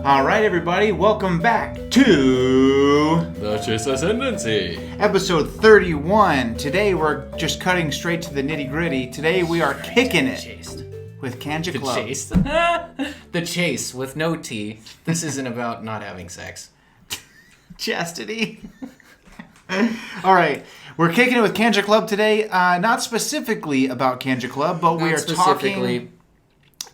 All right, everybody, welcome back to The Chiss Ascendancy. episode 31. Today we're just cutting straight to the nitty gritty. Today we are kicking it with Kanjiklub. The chase. The chase with no T. This isn't about not having sex. Chastity. All right, we're kicking it with Kanjiklub today. Not specifically about Kanjiklub, but we are talking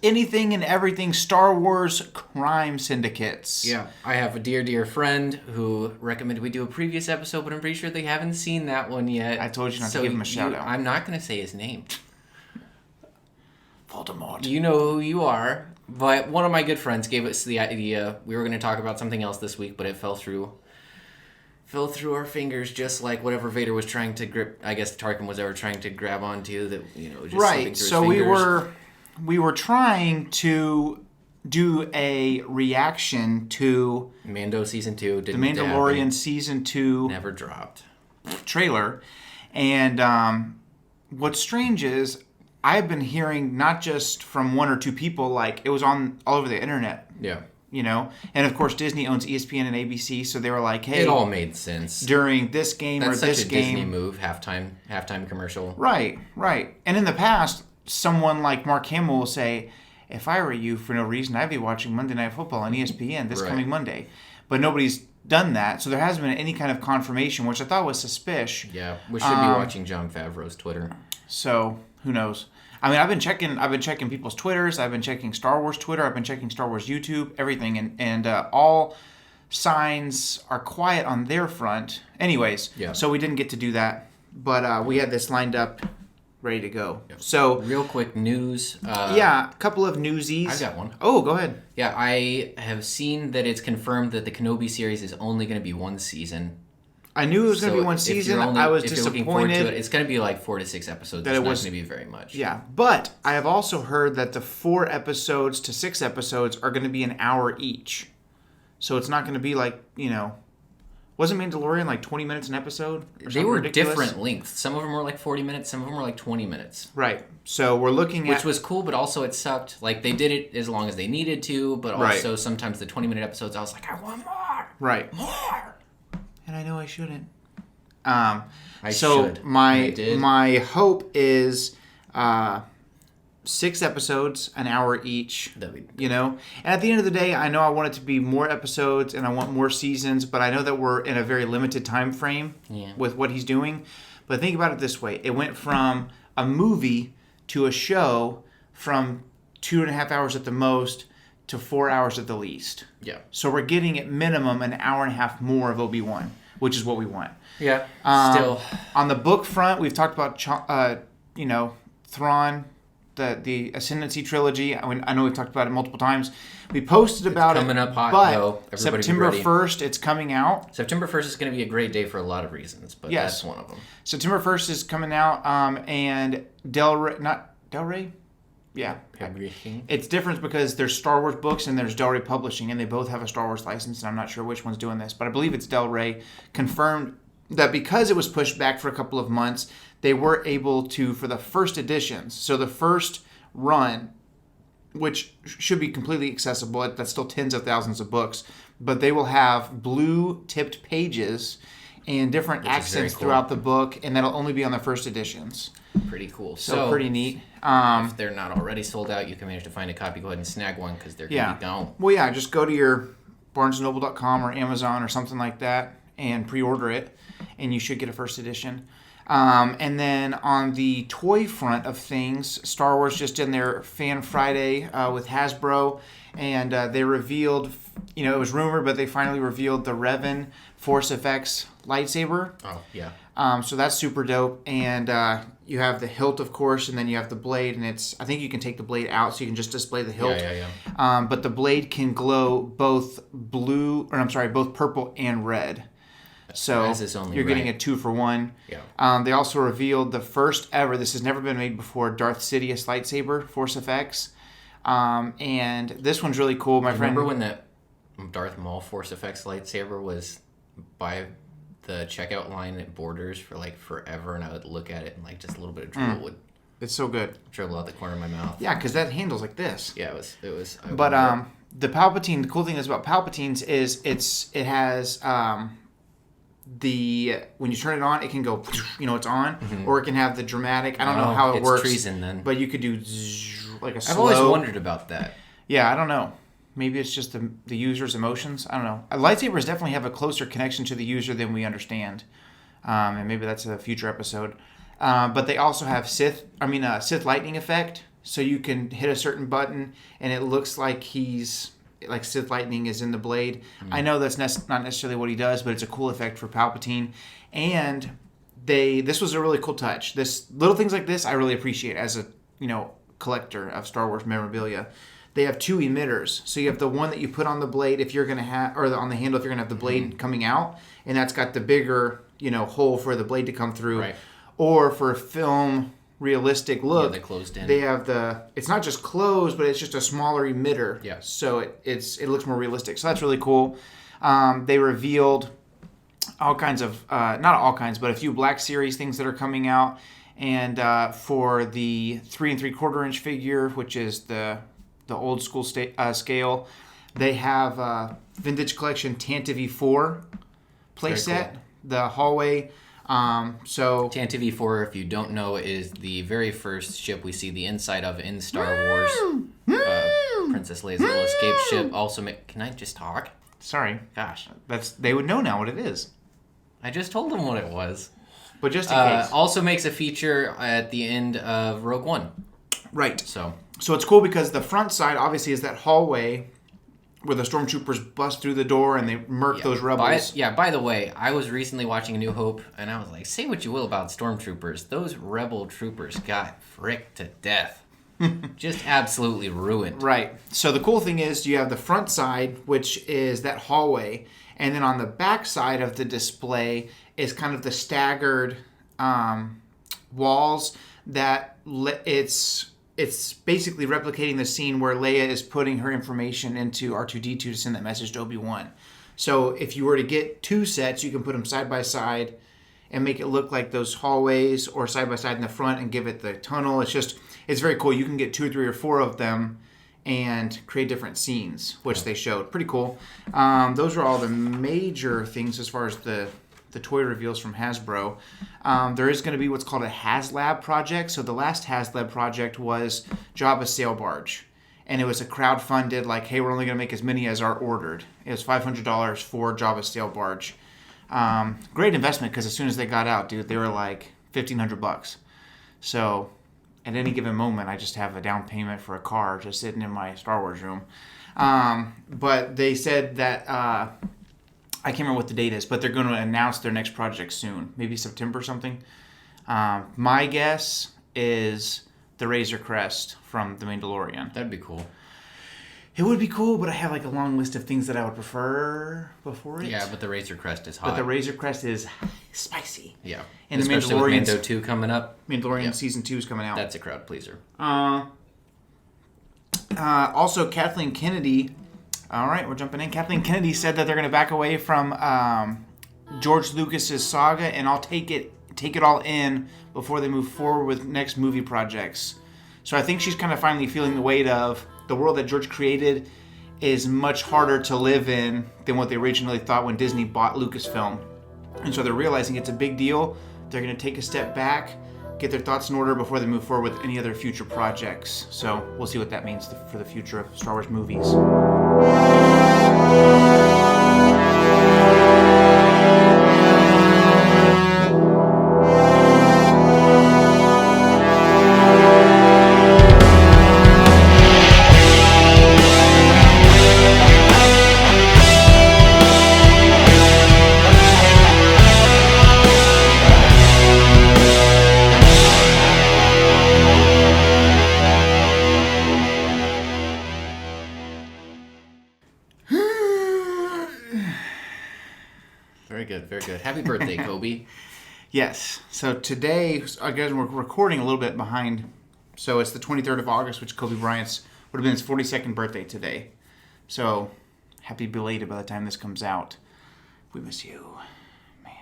anything and everything Star Wars crime syndicates. Yeah, I have a dear friend who recommended we do a previous episode, but I'm pretty sure they haven't seen that one yet. I told you not to give him a shout out. I'm not going to say his name. Voldemort. You know who you are, but one of my good friends gave us the idea. We were going to talk about something else this week, but it fell through our fingers, just like whatever Vader was trying to grip. I guess Tarkin was ever trying to grab onto that. Just right. Through So his fingers. we were trying to do a reaction to Mando season 2. The Mandalorian season 2 never dropped trailer, and what's strange is I've been hearing not just from one or two people, like it was on all over the internet. Yeah. And of course Disney owns ESPN and ABC, so they were like, "Hey, it all made sense during this game That's or this such a game." Disney move, halftime commercial. Right. And in the past, someone like Mark Hamill will say, "If I were you, for no reason, I'd be watching Monday Night Football on ESPN this coming Monday." But nobody's done that, so there hasn't been any kind of confirmation, which I thought was suspicious. Yeah, we should be watching Jon Favreau's Twitter. So who knows? I mean, I've been checking people's Twitters. I've been checking Star Wars Twitter. I've been checking Star Wars YouTube. Everything, and all signs are quiet on their front. Anyways, So we didn't get to do that, but we had this lined up, ready to go. Yep. So real quick news. A couple of newsies. I got one. Oh, go ahead. Yeah, I have seen that it's confirmed that the Kenobi series is only going to be one season. I knew it was going to be one season. I was disappointed. It's going to be like 4 to 6 episodes. It's not going to be very much. Yeah, but I have also heard that the 4 episodes to 6 episodes are going to be an hour each. So it's not going to be like, wasn't Mandalorian like 20 minutes an episode? They were different lengths. Some of them were like 40 minutes. Some of them were like 20 minutes. Right. So we're looking at... Which was cool, but also it sucked. Like, they did it as long as they needed to, but also sometimes the 20-minute episodes, I was like, I want more. Right. More. And I know I shouldn't. I should. My hope is 6 episodes, an hour each. And at the end of the day, I know I want it to be more episodes and I want more seasons, but I know that we're in a very limited time frame with what he's doing. But think about it this way: it went from a movie to a show from 2.5 hours at the most to 4 hours at the least. Yeah. So we're getting at minimum an hour and a half more of Obi-Wan, which is what we want. Yeah. Still. On the book front, we've talked about, Thrawn, the Ascendancy trilogy. I know we've talked about it multiple times. We posted about coming up hot, but though. September 1st, it's coming out. September 1st is going to be a great day for a lot of reasons, but that's one of them. September 1st is coming out, and Del Rey? Yeah. It's different because there's Star Wars books and there's Del Rey Publishing, and they both have a Star Wars license, and I'm not sure which one's doing this, but I believe it's Del Rey. Confirmed that because it was pushed back for a couple of months, they were able to, for the first editions, so the first run, which should be completely accessible, that's still tens of thousands of books, but they will have blue-tipped pages and different accents throughout the book, and that'll only be on the first editions. Pretty cool. So pretty neat. If they're not already sold out, you can manage to find a copy. Go ahead and snag one because they're going to be gone. Well, yeah, just go to your BarnesandNoble.com or Amazon or something like that and pre-order it, and you should get a first edition. And then on the toy front of things, Star Wars just did their Fan Friday with Hasbro, and they revealed, it was rumored, but they finally revealed the Revan Force FX lightsaber. Oh, yeah. So that's super dope. And you have the hilt, of course, and then you have the blade, and I think you can take the blade out, so you can just display the hilt. Yeah. But the blade can glow both both purple and red. So you're getting a 2-for-1. Yeah. They also revealed the first ever, this has never been made before, Darth Sidious lightsaber, Force FX. And this one's really cool. Remember when the Darth Maul Force FX lightsaber was by the checkout line at Borders for like forever, and I would look at it and like just a little bit of drool would. It's so good. Dribble out the corner of my mouth. Yeah, because that handle's like this. Yeah, it was. the Palpatine. The cool thing is about Palpatines is it has when you turn it on, it can go, it's on, or it can have the dramatic. I don't know how it works. It's treason then. But you could do like a slow. I've always wondered about that. Yeah, I don't know. Maybe it's just the user's emotions. I don't know. Lightsabers definitely have a closer connection to the user than we understand, and maybe that's a future episode. But they also have Sith lightning effect, so you can hit a certain button and it looks like Sith lightning is in the blade. I know that's not necessarily what he does, but it's a cool effect for Palpatine. And this was a really cool touch. Little things like this I really appreciate as a collector of Star Wars memorabilia. They have 2 emitters. So you have the one that you put on the blade if you're going to have, or on the handle if you're going to have the blade coming out, and that's got the bigger, hole for the blade to come through. Right. Or for a film realistic look, they closed in. They have it's not just closed, but it's just a smaller emitter. Yeah. So it looks more realistic. So that's really cool. They revealed all kinds of, not all kinds, but a few Black Series things that are coming out. And for the 3 3/4 inch figure, which is the old school scale, they have Vintage Collection Tantive 4 playset, cool. The hallway. Tantive 4, if you don't know, is the very first ship we see the inside of in Star Wars. Princess Leia's little escape ship. Also, can I just talk? Sorry. Gosh. They would know now what it is. I just told them what it was. But just in case. Also makes a feature at the end of Rogue One. Right. So it's cool because the front side obviously is that hallway where the stormtroopers bust through the door and they murk those rebels. By the way, I was recently watching A New Hope, and I was like, say what you will about stormtroopers, those rebel troopers got fricked to death. Just absolutely ruined. Right. So the cool thing is you have the front side, which is that hallway, and then on the back side of the display is kind of the staggered walls that it's basically replicating the scene where Leia is putting her information into R2-D2 to send that message to Obi-Wan. So if you were to get 2 sets, you can put them side by side and make it look like those hallways, or side by side in the front and give it the tunnel. It's very cool. You can get 2 or 3 or 4 of them and create different scenes, which they showed. Pretty cool. Those are all the major things as far as the toy reveals from Hasbro. There is going to be what's called a HasLab project. So the last HasLab project was Jabba's sail barge. And it was a crowd-funded, like, hey, we're only going to make as many as are ordered. It was $500 for Jabba's sail barge. Great investment, because as soon as they got out, dude, they were like $1,500. So at any given moment, I just have a down payment for a car just sitting in my Star Wars room. But they said that... I can't remember what the date is, but they're going to announce their next project soon. Maybe September or something. My guess is the Razor Crest from The Mandalorian. That'd be cool. It would be cool, but I have like a long list of things that I would prefer before it. Yeah, but the Razor Crest is hot. But the Razor Crest is spicy. Yeah. And especially with Mando 2 coming up. Mandalorian Season 2 is coming out. That's a crowd pleaser. Also, Kathleen Kennedy... All right, we're jumping in. Kathleen Kennedy said that they're going to back away from George Lucas's saga, and I'll take it all in before they move forward with next movie projects. So I think she's kind of finally feeling the weight of the world that George created is much harder to live in than what they originally thought when Disney bought Lucasfilm. And so they're realizing it's a big deal. They're going to take a step back, get their thoughts in order before they move forward with any other future projects. So we'll see what that means for the future of Star Wars movies. Very good. Happy birthday, Kobe. Yes. So today, I guess we're recording a little bit behind. So it's the 23rd of August, which Kobe Bryant's would have been his 42nd birthday today. So happy belated by the time this comes out. We miss you. Man.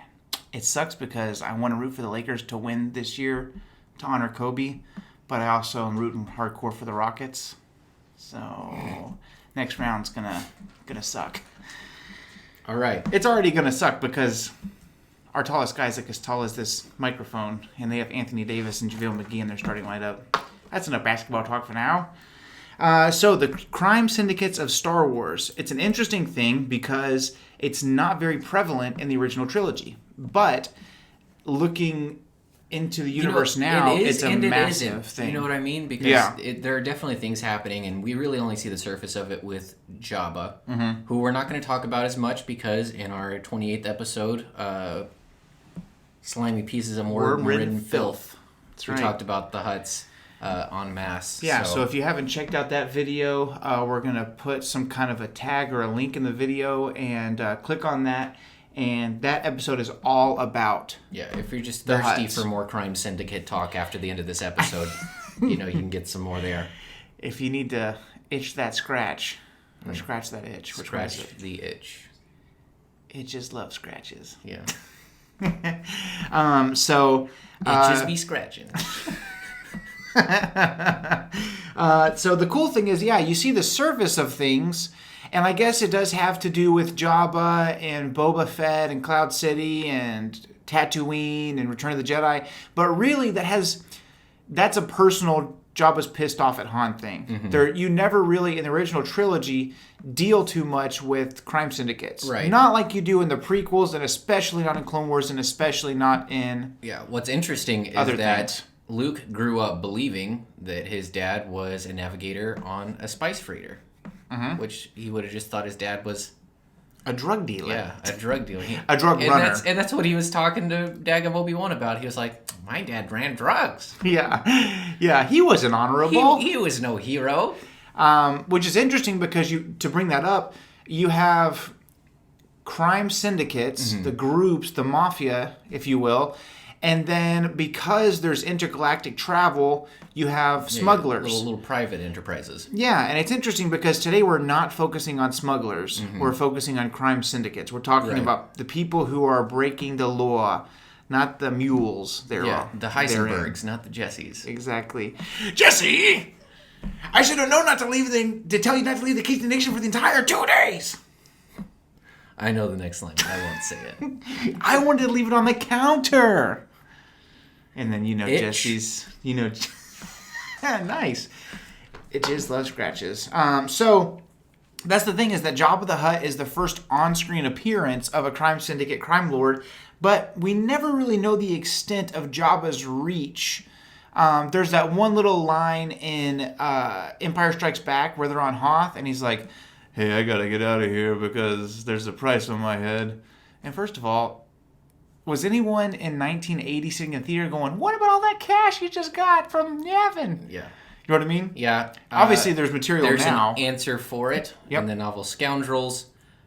It sucks because I want to root for the Lakers to win this year to honor Kobe, but I also am rooting hardcore for the Rockets. So next round's gonna suck. All right. It's already gonna suck because our tallest guy's like as tall as this microphone, and they have Anthony Davis and JaVale McGee in their starting lineup. That's enough basketball talk for now. So the crime syndicates of Star Wars. It's an interesting thing because it's not very prevalent in the original trilogy, but looking into the universe now, it's a massive thing. You know what I mean? Because there are definitely things happening, and we really only see the surface of it with Jabba, who we're not going to talk about as much because in our 28th episode, Slimy Pieces of Worm-Ridden Filth, we talked about the Hutts en masse. Yeah, so if you haven't checked out that video, we're going to put some kind of a tag or a link in the video, and click on that. And that episode is all about if you're just thirsty for more crime syndicate talk after the end of this episode, you can get some more there. If you need to itch that scratch, or scratch that itch. Scratch the itch. It just loves scratches. Yeah. So... Itches be scratching. So the cool thing is, you see the surface of things... And I guess it does have to do with Jabba and Boba Fett and Cloud City and Tatooine and Return of the Jedi. But really, that's a personal Jabba's pissed off at Han thing. You never really, in the original trilogy, deal too much with crime syndicates. Right. Not like you do in the prequels, and especially not in Clone Wars, and especially not in what's interesting is that Luke grew up believing that his dad was a navigator on a spice freighter. Which he would have just thought his dad was a drug dealer. Yeah, a drug dealer. A drug runner. And that's what he was talking to Dagum Obi-Wan about. He was like, my dad ran drugs. Yeah, he wasn't honorable. He was no hero. Which is interesting because to bring that up, you have crime syndicates, the groups, the mafia, if you will. And then because there's intergalactic travel, you have smugglers. Little private enterprises. Yeah, and it's interesting because today we're not focusing on smugglers. We're focusing on crime syndicates. We're talking about the people who are breaking the law, not the mules. The Heisenbergs, not the Jessies. Exactly. Jesse! I should have known to tell you not to leave the Kickin Nation for the entire 2 days! I know the next line. I won't say it. I wanted to leave it on the counter! And then Jesse's, nice. It just loves scratches. So that's the thing is that Jabba the Hutt is the first on-screen appearance of a crime syndicate crime lord, but we never really know the extent of Jabba's reach. There's that one little line in Empire Strikes Back where they're on Hoth, and he's like, hey, I gotta get out of here because there's a price on my head. And first of all, was anyone in 1980 sitting in theater going, what about all that cash you just got from Yavin? Yeah. You know what I mean? Yeah. Obviously, there's material there's now. There's an answer for it in the novel Scoundrels.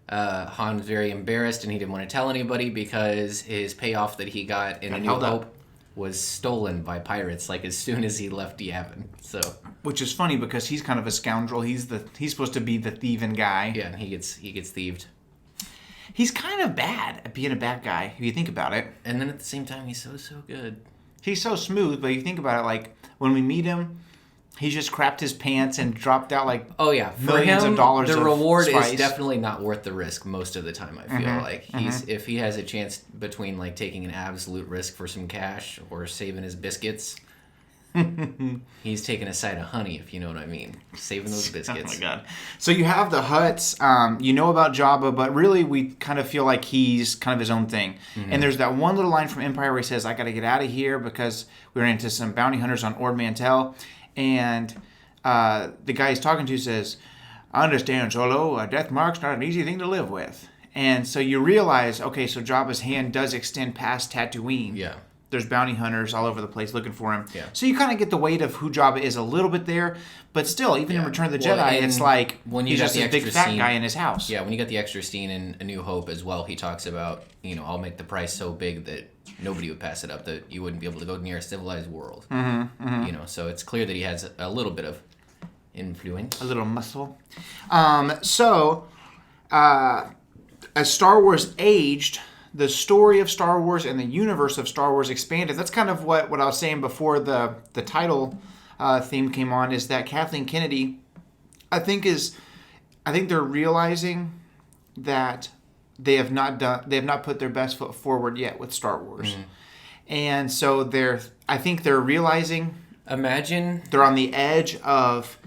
Han's very embarrassed, and he didn't want to tell anybody because his payoff that he got in A New Hope was stolen by pirates, like as soon as he left Yavin. So, which is funny because he's kind of a scoundrel. He's supposed to be the thieving guy. Yeah, and he gets thieved. He's kind of bad at being a bad guy, if you think about it. And then at the same time, he's so good. He's so smooth, but you think about it, like, when we meet him, he just crapped his pants and dropped out, like, millions of dollars the of reward spice. is definitely not worth the risk most of the time, I feel like. If he has a chance between, like, taking an absolute risk for some cash or saving his biscuits... He's taking a side of honey, if you know what I mean. Saving those biscuits. Oh my god. So you have the Hutts, you know about Jabba, but really we kind of feel like he's kind of his own thing. And there's that one little line from Empire where he says, I gotta get out of here because we ran into some bounty hunters on Ord Mantell. And the guy he's talking to says, I understand, Solo, a death mark's not an easy thing to live with. And so you realize, okay, so Jabba's hand does extend past Tatooine. Yeah. There's bounty hunters all over the place looking for him. Yeah. So you kind of get the weight of who Jabba is a little bit there. But still, even in Return of the Jedi, it's like when he's just a big fat guy in his house. Yeah, when you got the extra scene in A New Hope as well, he talks about, I'll make the price so big that nobody would pass it up, that you wouldn't be able to go near a civilized world. So it's clear that he has a little bit of influence. A little muscle. As Star Wars aged... the story of Star Wars and the universe of Star Wars expanded. That's kind of what I was saying before the title theme came on, is that Kathleen Kennedy, I think, is they're realizing that they have not put their best foot forward yet with Star Wars. And so I think they're realizing they're on the edge of,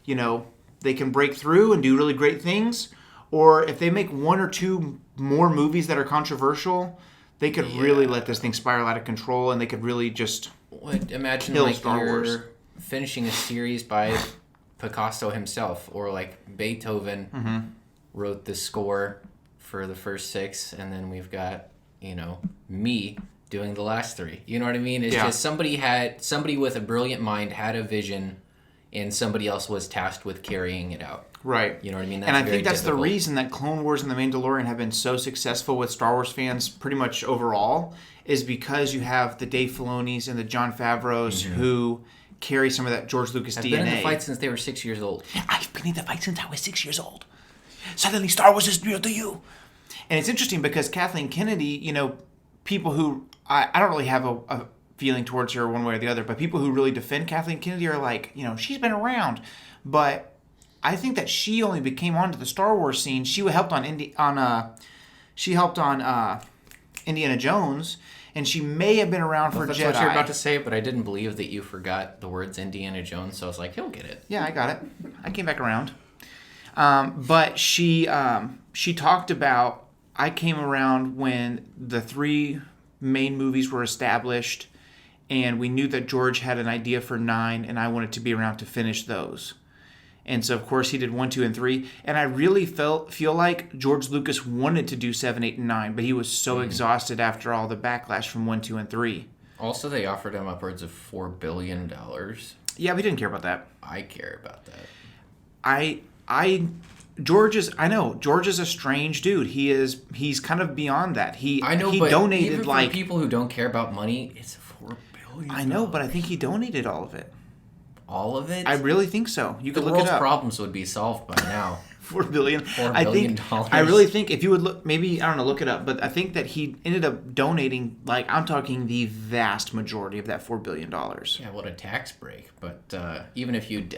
they can break through and do really great things, or if they make one or two more movies that are controversial, they could really let this thing spiral out of control, and they could really just kill Star Wars. Finishing a series by Picasso himself, or like Beethoven wrote the score for the first 6, and then we've got me doing the last 3. You know what I mean? It's just somebody with a brilliant mind had a vision, and somebody else was tasked with carrying it out. Right. You know what I mean? And I think that's the reason that Clone Wars and The Mandalorian have been so successful with Star Wars fans pretty much overall, is because you have the Dave Filonis and the Jon Favreaus who carry some of that George Lucas DNA. I've been in the fight since they were 6 years old. I've been in the fight since I was 6 years old. Suddenly Star Wars is real to you. And it's interesting because Kathleen Kennedy, people who... I don't really have a feeling towards her one way or the other, but people who really defend Kathleen Kennedy are like, she's been around. But I think that she only became onto the Star Wars scene. She helped on Indiana Jones, and she may have been around for That's Jedi. what you're about to say, but I didn't believe that you forgot the words Indiana Jones, so I was like, he'll get it. Yeah, I got it. I came back around. But she talked about, I came around when the 3 main movies were established, and we knew that George had an idea for 9, and I wanted to be around to finish those. And so, of course, he did 1, 2, and 3. And I really feel like George Lucas wanted to do 7, 8, and 9, but he was so exhausted after all the backlash from 1, 2, and 3. Also, they offered him upwards of $4 billion. Yeah, we didn't care about that. I care about that. George is a strange dude. He's kind of beyond that. He but donated even for people who don't care about money, it's $4 billion. I know, but I think he donated all of it. All of it? I really think so. You could look it up. The world's problems would be solved by now. $4 billion. $4 billion. I really think if you would look, maybe, I don't know, look it up, but I think that he ended up donating, I'm talking the vast majority of that $4 billion. Yeah, what a tax break. But even if you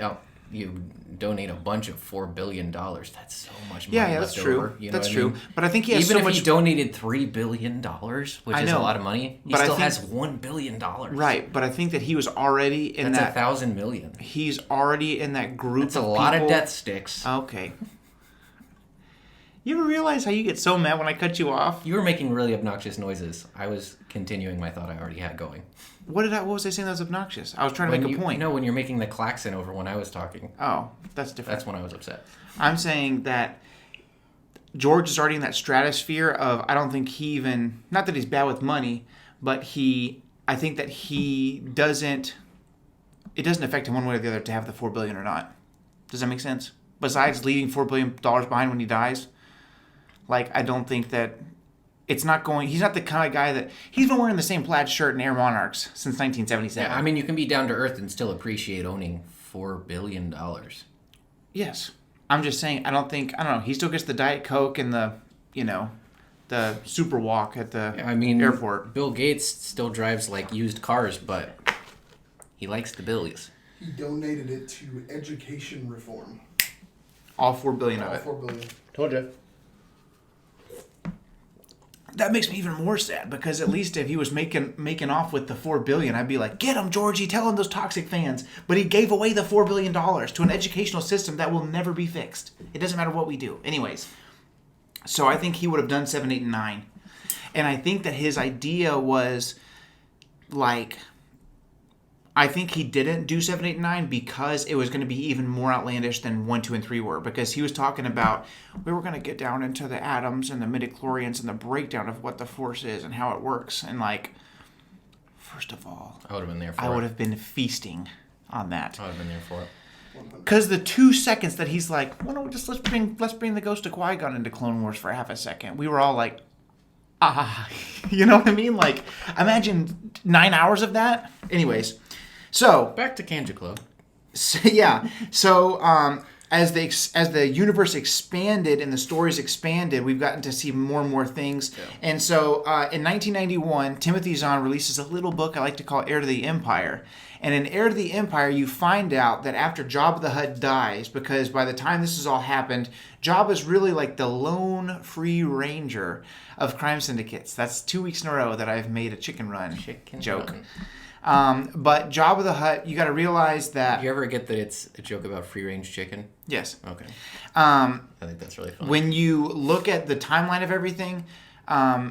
donate a bunch of $4 billion, that's so much money. Yeah, that's true. That's true. But I think he has even so much... Even if he donated $3 billion, which is a lot of money, he still has $1 billion. Right, but I think that he was already in that's 1,000 million. He's already in that group That's a lot of death sticks. Okay. You ever realize how you get so mad when I cut you off? You were making really obnoxious noises. I was continuing my thought I already had going. What was I saying that was obnoxious? I was trying to make a point. No, when you're making the klaxon over when I was talking. Oh, that's different. That's when I was upset. I'm saying that George is already in that stratosphere of, I don't think he even, not that he's bad with money, but I think that it doesn't affect him one way or the other to have the $4 billion or not. Does that make sense? Besides leaving $4 billion behind when he dies, I don't think that he's not the kind of guy that, he's been wearing the same plaid shirt and Air Monarchs since 1977. Yeah, I mean, you can be down to earth and still appreciate owning $4 billion. Yes. I'm just saying, I don't know, he still gets the Diet Coke and the super walk at the airport. Bill Gates still drives used cars, but he likes the billies. He donated it to education reform. All $4 billion of it. $4 billion. Told you. That makes me even more sad, because at least if he was making off with the $4 billion, I'd be like, get him, Georgie, tell him those toxic fans. But he gave away the $4 billion to an educational system that will never be fixed. It doesn't matter what we do. Anyways, so I think he would have done 7, 8, and 9. And I think that his idea was, I think he didn't do 7, 8, and 9 because it was going to be even more outlandish than 1, 2, and 3 were. Because he was talking about, we were going to get down into the atoms and the midichlorians and the breakdown of what the Force is and how it works. And first of all, I would have been there for it. I would have been feasting on that. I would have been there for it. Because the 2 seconds that he's like, well, no, just let's bring the ghost of Qui-Gon into Clone Wars for half a second. We were all like, you know what I mean? Imagine 9 hours of that. Anyways. So back to Kanjiklub. So as the universe expanded and the stories expanded, we've gotten to see more and more things. Yeah. And so in 1991, Timothy Zahn releases a little book I like to call Heir to the Empire. And in Heir to the Empire, you find out that after Jabba the Hutt dies, because by the time this has all happened, Jabba's really like the lone free ranger of crime syndicates. That's 2 weeks in a row that I've made a chicken run joke. But Jabba the Hutt, you got to realize that... Do you ever get that it's a joke about free-range chicken? Yes. Okay. I think that's really fun. When you look at the timeline of everything, by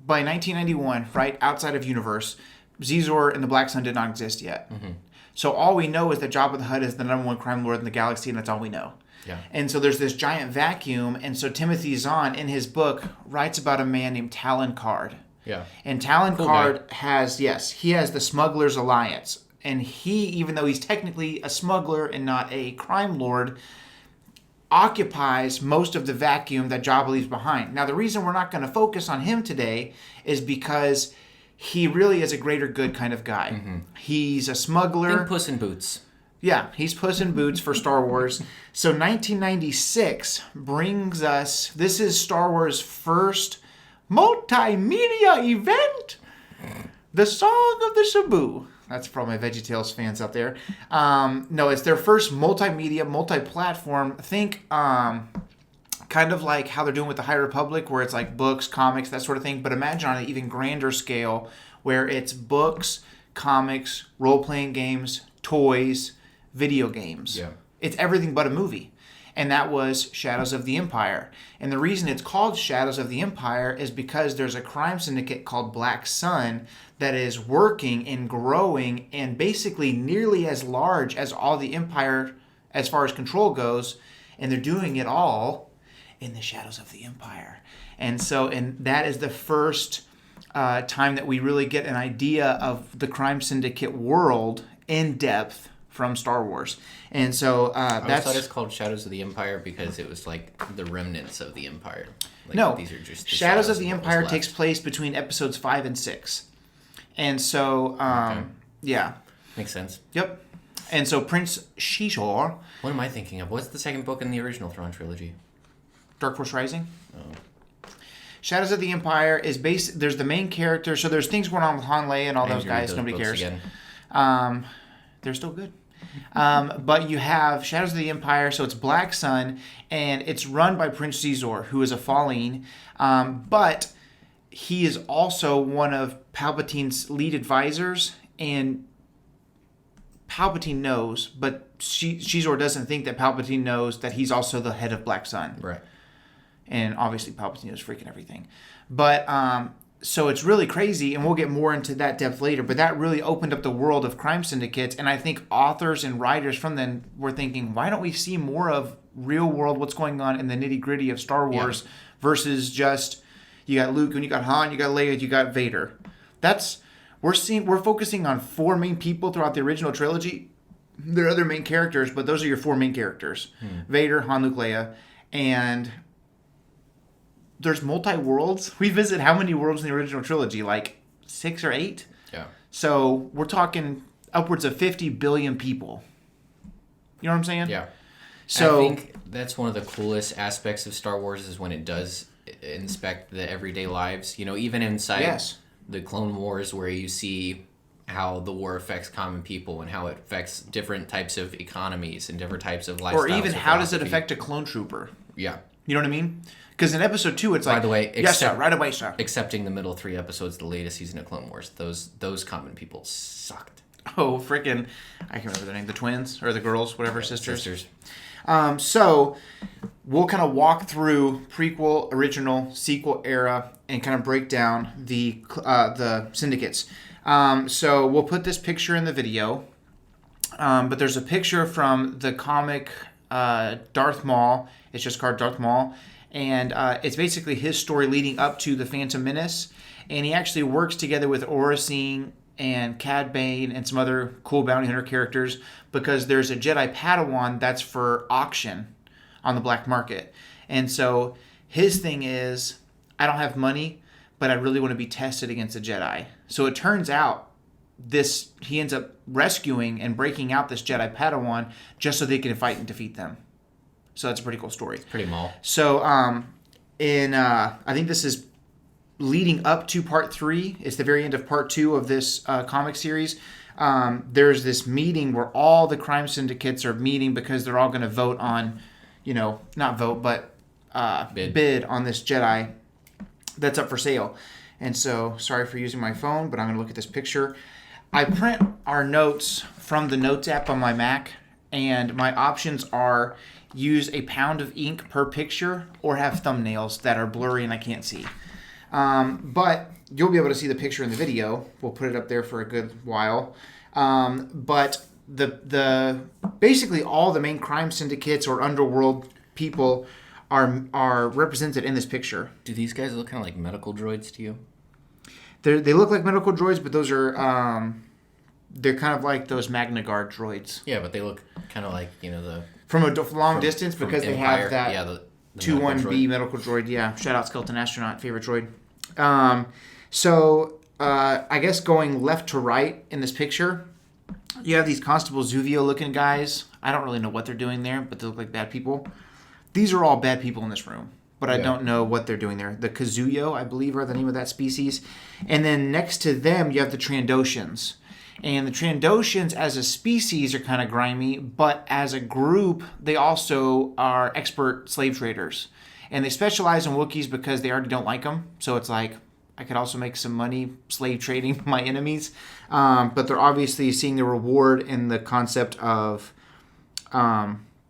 1991, right outside of universe, Xizor and the Black Sun did not exist yet. Mm-hmm. So all we know is that Jabba the Hutt is the number one crime lord in the galaxy, and that's all we know. Yeah. And so there's this giant vacuum, and so Timothy Zahn, in his book, writes about a man named Talon Card. Yeah. And Talon Card has the Smugglers Alliance. And he, even though he's technically a smuggler and not a crime lord, occupies most of the vacuum that Jabba leaves behind. Now, the reason we're not going to focus on him today is because he really is a greater good kind of guy. Mm-hmm. He's a smuggler. Think Puss in Boots. Yeah, he's Puss in Boots for Star Wars. So 1996 brings us, this is Star Wars' first multimedia event, The Song of the Sabu. That's for all my VeggieTales fans out there. No, it's their first multimedia, multi-platform. Think kind of like how they're doing with the High Republic, where it's like books, comics, that sort of thing. But imagine on an even grander scale, where it's books, comics, role-playing games, toys, video games. Yeah. It's everything but a movie. And that was Shadows of the Empire. And the reason it's called Shadows of the Empire is because there's a crime syndicate called Black Sun that is working and growing and basically nearly as large as all the Empire as far as control goes. And they're doing it all in the Shadows of the Empire. And that is the first time that we really get an idea of the crime syndicate world in depth from Star Wars. And so I thought it's called Shadows of the Empire because it was like the remnants of the Empire. Like, no, these are just Shadows of the Empire takes place between episodes 5 and 6. And so, yeah. Makes sense. Yep. And so Prince Xizor... What am I thinking of? What's the second book in the original Thrawn trilogy? Dark Force Rising? Oh. Shadows of the Empire is based... There's the main character, so there's things going on with Han, Leia, and all those guys. Nobody cares. They're still good. But you have Shadows of the Empire, so it's Black Sun, and it's run by Prince Xizor, who is a Fallen, but he is also one of Palpatine's lead advisors, and Palpatine knows, but Xizor doesn't think that Palpatine knows that he's also the head of Black Sun. Right. And obviously Palpatine knows freaking everything. But so it's really crazy, and we'll get more into that depth later, but that really opened up the world of crime syndicates, and I think authors and writers from then were thinking, why don't we see more of real world, what's going on in the nitty-gritty of Star Wars versus just, you got Luke, and you got Han, you got Leia, you got Vader. We're focusing on 4 main people throughout the original trilogy. There are other main characters, but those are your 4 main characters. Vader, Han, Luke, Leia, and... There's multi-worlds. We visit how many worlds in the original trilogy? Like 6 or 8? Yeah. So we're talking upwards of 50 billion people. You know what I'm saying? Yeah. So I think that's one of the coolest aspects of Star Wars is when it does inspect the everyday lives. You know, even inside the Clone Wars, where you see how the war affects common people and how it affects different types of economies and different types of lifestyles. Or even how does it affect a clone trooper? Yeah. You know what I mean? Because in episode 2, it's like, by the way, yes, sir, right away, sir. Excepting the middle 3 episodes, the latest season of Clone Wars, those common people sucked. Oh, freaking, I can't remember their name, the twins, or the girls, whatever, sisters. So, we'll kind of walk through prequel, original, sequel era, and kind of break down the syndicates. So, we'll put this picture in the video, but there's a picture from the comic Darth Maul. It's just called Darth Maul. And it's basically his story leading up to the Phantom Menace. And he actually works together with Aurra Sing and Cad Bane and some other cool bounty hunter characters because there's a Jedi Padawan that's for auction on the black market. And so his thing is, I don't have money, but I really want to be tested against a Jedi. So it turns out he ends up rescuing and breaking out this Jedi Padawan just so they can fight and defeat them. So that's a pretty cool story. Pretty mall. So I think this is leading up to part 3. It's the very end of part 2 of this comic series. There's this meeting where all the crime syndicates are meeting because they're all going to vote on, not vote, but bid on this Jedi that's up for sale. And so, sorry for using my phone, but I'm going to look at this picture. I print our notes from the Notes app on my Mac, and my options are use a pound of ink per picture or have thumbnails that are blurry and I can't see. But you'll be able to see the picture in the video. We'll put it up there for a good while. But the basically all the main crime syndicates or underworld people are represented in this picture. Do these guys look kind of like medical droids to you? They look like medical droids, but those are they're kind of like those Magna Guard droids. Yeah, but they look kind of like the from a long distance because they Empire. have that. Yeah, the 2-1B medical droid. Yeah, shout out Skeleton Astronaut, favorite droid. So I guess going left to right in this picture, you have these Constable Zuvio looking guys. I don't really know what they're doing there, but they look like bad people. These are all bad people in this room, but I don't know what they're doing there. The Kazuyo, I believe, are the name of that species. And then next to them, you have the Trandoshans. And the Trandoshans as a species are kind of grimy, but as a group, they also are expert slave traders. And they specialize in Wookiees because they already don't like them. So it's like, I could also make some money slave trading my enemies. But they're obviously seeing the reward in the concept of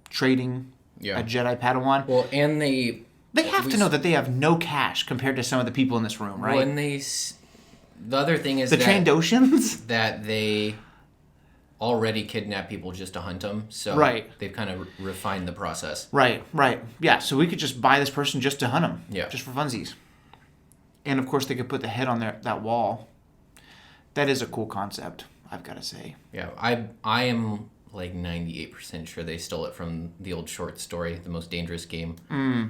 trading a Jedi Padawan. Well, and they have to know that they have no cash compared to some of the people in this room, right? When the other thing is the Trandoshans that they already kidnap people just to hunt them. So they've kind of refined the process. Right. Yeah, so we could just buy this person just to hunt them. Yeah. Just for funsies. And of course they could put the head on that wall. That is a cool concept, I've got to say. Yeah, I am like 98% sure they stole it from the old short story, The Most Dangerous Game,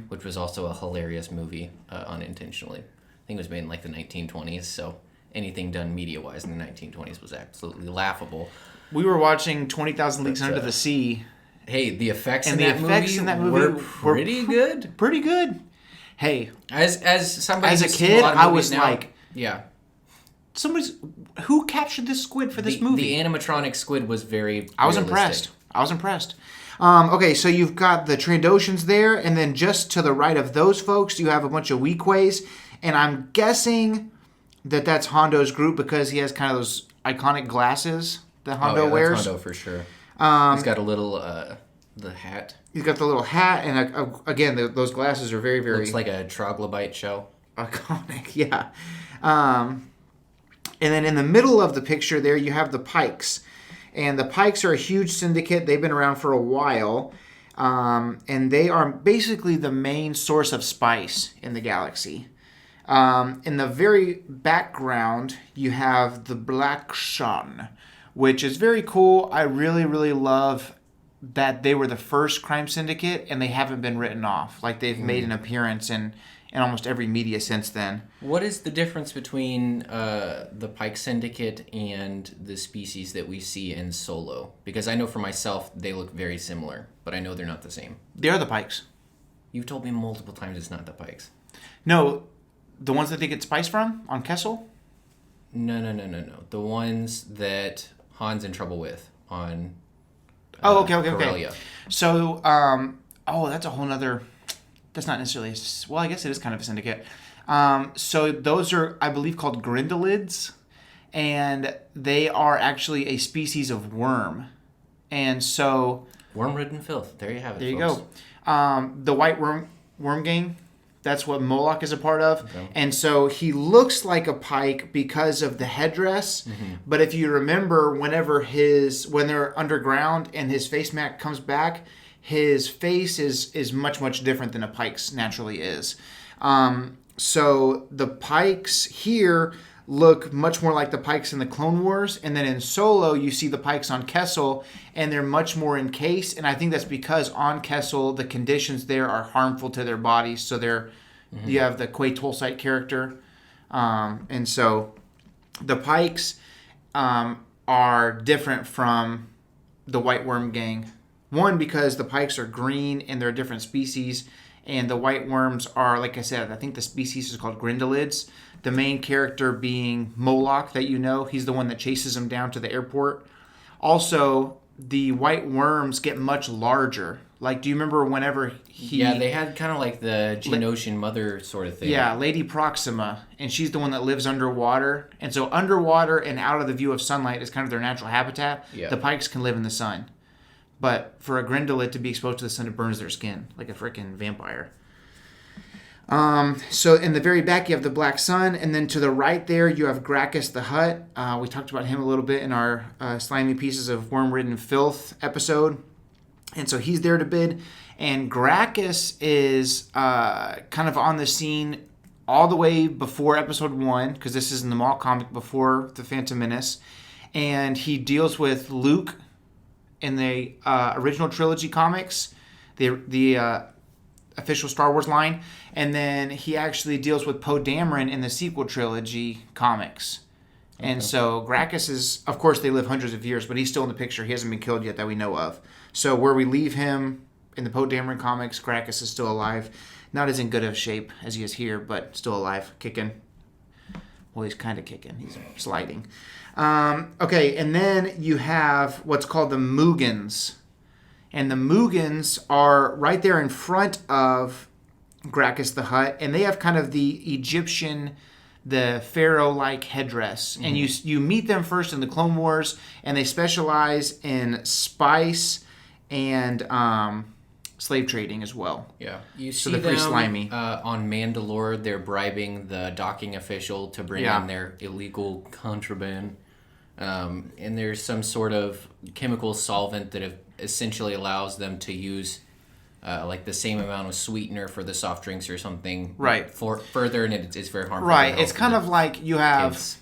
which was also a hilarious movie unintentionally. I think it was made in like the 1920s, so anything done media-wise in the 1920s was absolutely laughable. We were watching 20,000 Leagues Under the Sea. Hey, the effects in that movie were pretty good. Pretty good. Hey, as somebody as a kid, I was now, like, who captured this squid for this movie? The animatronic squid was very I was impressed. Okay, so you've got the Trandoshans there, and then just to the right of those folks, you have a bunch of Weequays, and I'm guessing that's Hondo's group because he has kind of those iconic glasses that Hondo wears. That's Hondo for sure. He's got a little the hat. He's got the little hat, and again, those glasses are very, very... Looks like a troglobite shell. Iconic, yeah. And then in the middle of the picture there, you have the Pikes. And the Pikes are a huge syndicate. They've been around for a while. And they are basically the main source of spice in the galaxy. In the very background, you have the Black Shan, which is very cool. I really, really love that they were the first crime syndicate and they haven't been written off. Like they've made an appearance in almost every media since then. What is the difference between the Pike Syndicate and the species that we see in Solo? Because I know for myself they look very similar, but I know they're not the same. They are the Pikes. You've told me multiple times it's not the Pikes. No, the ones that they get spice from on Kessel? No. The ones that Han's in trouble with on Okay. So, that's a whole nother... That's not necessarily... Well, I guess it is kind of a syndicate. So those are, I believe, called Grindelids. And they are actually a species of worm. And so... Worm-ridden filth. There you have it, There you folks. go. The White Worm Gang, that's what Moloch is a part of. Okay. And so he looks like a Pike because of the headdress. Mm-hmm. But if you remember, when they're underground and his face mask comes back... His face is much, much different than a Pike's naturally is. So the Pikes here look much more like the Pikes in the Clone Wars. And then in Solo, you see the Pikes on Kessel, and they're much more encased. And I think that's because on Kessel, the conditions there are harmful to their bodies. So you have the Quay Tulsite character. And so the Pikes are different from the White Worm Gang. One, because the pikes are green and they're a different species, and the white worms are, like I said, I think the species is called grindelids. The main character being Moloch, that you know. He's the one that chases them down to the airport. Also, the white worms get much larger. Like, do you remember whenever he... Yeah, they had kind of like the Geonosian mother sort of thing. Yeah, Lady Proxima, and she's the one that lives underwater. And so underwater and out of the view of sunlight is kind of their natural habitat. Yeah. The pikes can live in the sun. But for a grindelid to be exposed to the sun, it burns their skin like a freaking vampire. So in the very back, you have the Black Sun, and then to the right there, you have Gracchus the Hutt. We talked about him a little bit in our Slimy Pieces of Worm-Ridden Filth episode. And so he's there to bid. And Gracchus is kind of on the scene all the way before episode 1, because this is in the Maul comic before the Phantom Menace. And he deals with Luke in the original trilogy comics, the official Star Wars line. And then he actually deals with Poe Dameron in the sequel trilogy comics. Okay. And so Gracchus is, of course, they live hundreds of years, but he's still in the picture. He hasn't been killed yet that we know of. So where we leave him in the Poe Dameron comics, Gracchus is still alive. Not as in good of shape as he is here, but still alive, kicking. Well, he's kind of kicking. He's sliding. Okay, and then you have what's called the Mugens. And the Mugens are right there in front of Gracchus the Hutt, and they have kind of the Egyptian, the pharaoh-like headdress. Mm-hmm. And you meet them first in the Clone Wars, and they specialize in spice and slave trading as well. Yeah, you so see they're pretty slimy. On Mandalore, they're bribing the docking official to bring in their illegal contraband. And there's some sort of chemical solvent that essentially allows them to use like the same amount of sweetener for the soft drinks or something. Right. For further, and it's very harmful. Right. It's kind of like you have kids.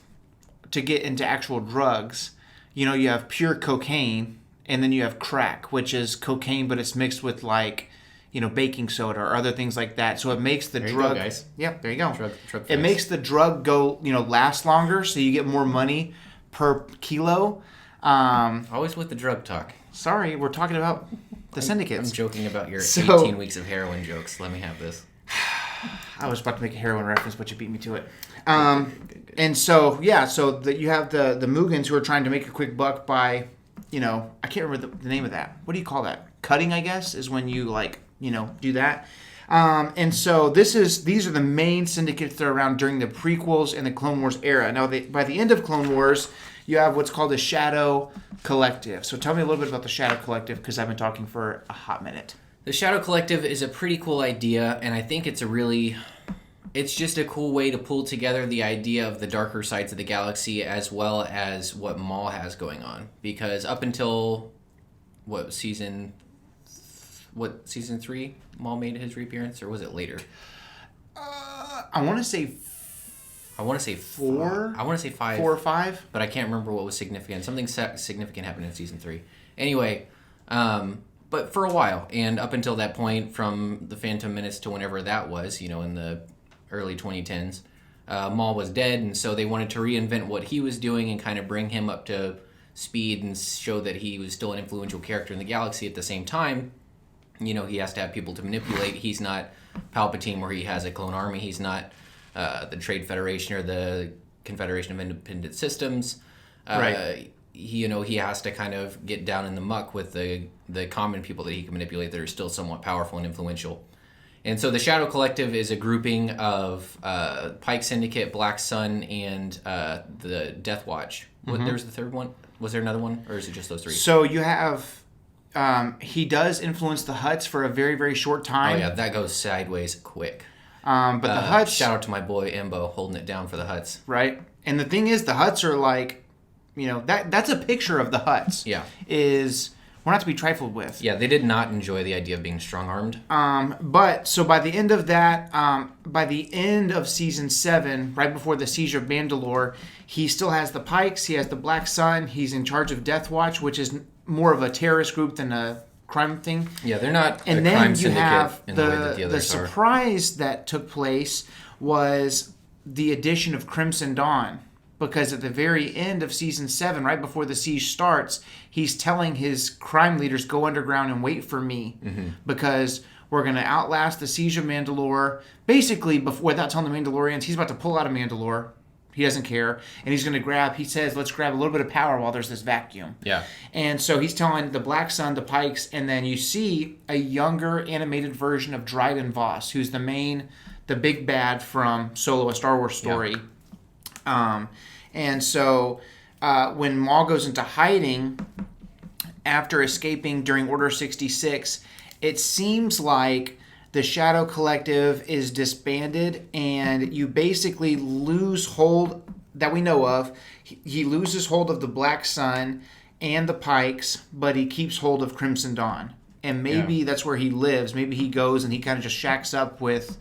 To get into actual drugs. You know, you have pure cocaine, and then you have crack, which is cocaine, but it's mixed with like, you know, baking soda or other things like that. So it makes the there drug. You go, guys. Yep. There you go. Drug it makes the drug go, you know, last longer, so you get more money per kilo. Always with the drug talk. Sorry, we're talking about the syndicates. I'm joking about your 18 weeks of heroin jokes. Let me have this. I was about to make a heroin reference, but you beat me to it. Good. And so, yeah, so you have the Mugens who are trying to make a quick buck by, you know, I can't remember the name of that. What do you call that? Cutting, I guess, is when you, like, you know, do that. And so these are the main syndicates that are around during the prequels and the Clone Wars era. Now, by the end of Clone Wars, you have what's called the Shadow Collective. So tell me a little bit about the Shadow Collective, because I've been talking for a hot minute. The Shadow Collective is a pretty cool idea, and I think it's just a cool way to pull together the idea of the darker sides of the galaxy as well as what Maul has going on. Because up until, season 3, Maul made his reappearance, or was it later? I want to say 4. I want to say 5. 4 or 5. But I can't remember what was significant. Something significant happened in season 3. Anyway, but for a while, and up until that point, from the Phantom Menace to whenever that was, you know, in the early 2010s, Maul was dead, and so they wanted to reinvent what he was doing and kind of bring him up to speed and show that he was still an influential character in the galaxy. At the same time, you know, he has to have people to manipulate. He's not Palpatine, where he has a clone army. He's not the Trade Federation or the Confederation of Independent Systems. Right. He has to kind of get down in the muck with the common people that he can manipulate that are still somewhat powerful and influential. And so the Shadow Collective is a grouping of Pike Syndicate, Black Sun, and the Death Watch. Mm-hmm. There's the third one? Was there another one? Or is it just those 3? So you have... he does influence the Hutts for a very, very short time. Oh, yeah. That goes sideways quick. But the Hutts... Shout out to my boy Embo holding it down for the Hutts. Right. And the thing is, the Hutts are like... You know, that's a picture of the Hutts. Yeah. We're not to be trifled with. Yeah, they did not enjoy the idea of being strong-armed. But, so by the end of that, by the end of Season 7, right before the Siege of Mandalore, he still has the Pikes, he has the Black Sun, he's in charge of Death Watch, which is more of a terrorist group than a crime thing. Yeah, they're not and a crime syndicate. And then you have in the way that the others the surprise that took place was the addition of Crimson Dawn. because at the very end of Season 7, right before the siege starts, he's telling his crime leaders, go underground and wait for me, because we're going to outlast the Siege of Mandalore. Basically, without telling the Mandalorians, he's about to pull out of Mandalore. He doesn't care. And he's going to he says, let's grab a little bit of power while there's this vacuum. Yeah. And so he's telling the Black Sun, the Pikes, and then you see a younger animated version of Dryden Voss, who's the big bad from Solo, A Star Wars Story. Yeah. And so when Maul goes into hiding after escaping during Order 66, it seems like the Shadow Collective is disbanded, and you basically lose hold, that we know of. He loses hold of the Black Sun and the Pikes, but he keeps hold of Crimson Dawn. And maybe that's where he lives. Maybe he goes and he kind of just shacks up with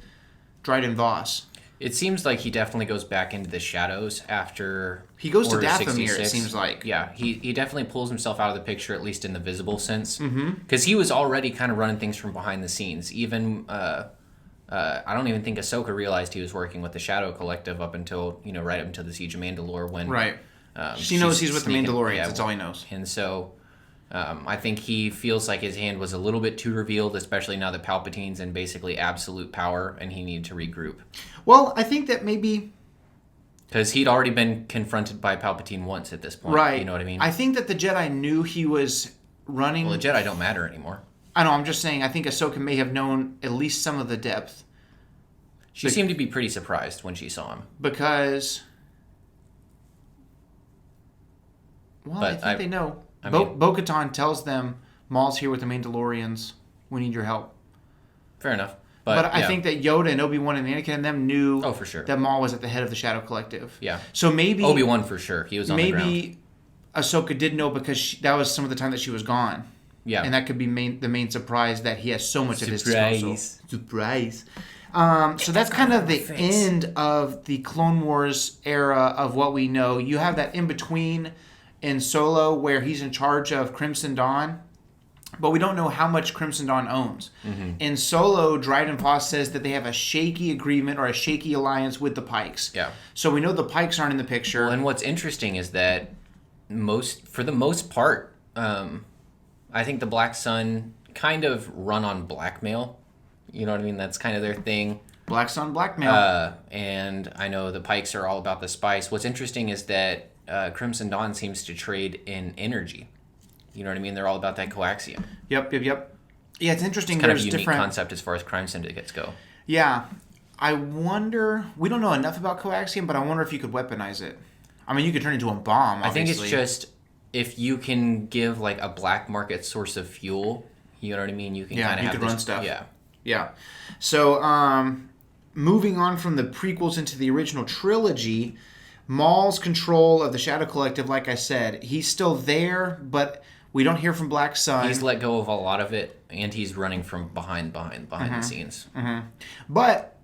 Dryden Voss. It seems like he definitely goes back into the shadows after he goes Order to Dathomir, 66. it seems like. Yeah, he definitely pulls himself out of the picture, at least in the visible sense. Because he was already kind of running things from behind the scenes. Even, I don't even think Ahsoka realized he was working with the Shadow Collective up until, right up until the Siege of Mandalore. When she knows he's with the Mandalorians, that's all he knows. And so I think he feels like his hand was a little bit too revealed, especially now that Palpatine's in basically absolute power, and he needed to regroup. Well, I think that maybe... Because he'd already been confronted by Palpatine once at this point. Right. You know what I mean? I think that the Jedi knew he was running... Well, the Jedi don't matter anymore. I know, I'm just saying, I think Ahsoka may have known at least some of the depth. She seemed to be pretty surprised when she saw him. Because... Well, I think they know. Bo-Katan tells them, Maul's here with the Mandalorians. We need your help. Fair enough. But I think that Yoda and Obi-Wan and Anakin and them knew for sure. that Maul was at the head of the Shadow Collective. Yeah. So maybe... Obi-Wan for sure. He was on the ground. Maybe Ahsoka did know because that was some of the time that she was gone. Yeah. And that could be the main surprise that he has so much of his disposal. Surprise. So that's kind of the end of the Clone Wars era of what we know. You have that in-between in Solo where he's in charge of Crimson Dawn, but we don't know how much Crimson Dawn owns. In Solo, Dryden Voss says that they have a shaky agreement or a shaky alliance with the Pikes. Yeah. So we know the Pikes aren't in the picture. Well, and what's interesting is that for the most part, I think the Black Sun kind of run on blackmail. You know what I mean? That's kind of their thing. Black Sun blackmail. And I know the Pikes are all about the spice. What's interesting is that Crimson Dawn seems to trade in energy. You know what I mean? They're all about that coaxium. Yep. Yeah, it's interesting. It's kind of a unique concept as far as crime syndicates go. Yeah. I wonder... We don't know enough about coaxium, but I wonder if you could weaponize it. I mean, you could turn it into a bomb, obviously. I think it's just... If you can give, like, a black market source of fuel, you know what I mean? You can kind of have run stuff. Yeah. Yeah. So, moving on from the prequels into the original trilogy, Maul's control of the Shadow Collective, like I said, he's still there, but we don't hear from Black Sun. He's let go of a lot of it, and he's running from behind the scenes. But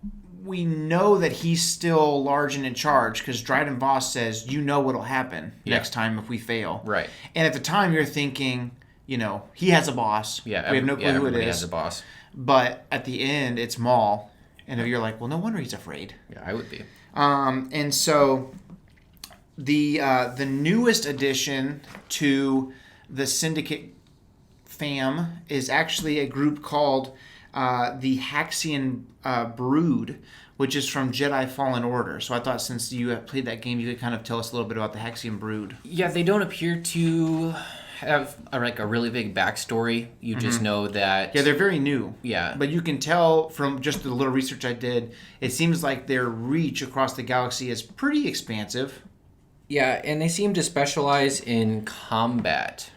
we know that he's still large and in charge, because Dryden Voss says, you know what'll happen next time if we fail. Right. And at the time, you're thinking, he has a boss. Yeah, we have no clue who it everybody is. has a boss. But at the end, it's Maul. And you're like, well, no wonder he's afraid. Yeah, I would be. And so the newest addition to the Syndicate fam is actually a group called the Haxian Brood, which is from Jedi Fallen Order. So I thought since you played that game, you could kind of tell us a little bit about the Haxian Brood. Yeah, they don't appear to have a really big backstory. You just know that... Yeah, they're very new. Yeah. But you can tell from just the little research I did, it seems like their reach across the galaxy is pretty expansive. Yeah, and they seem to specialize in combat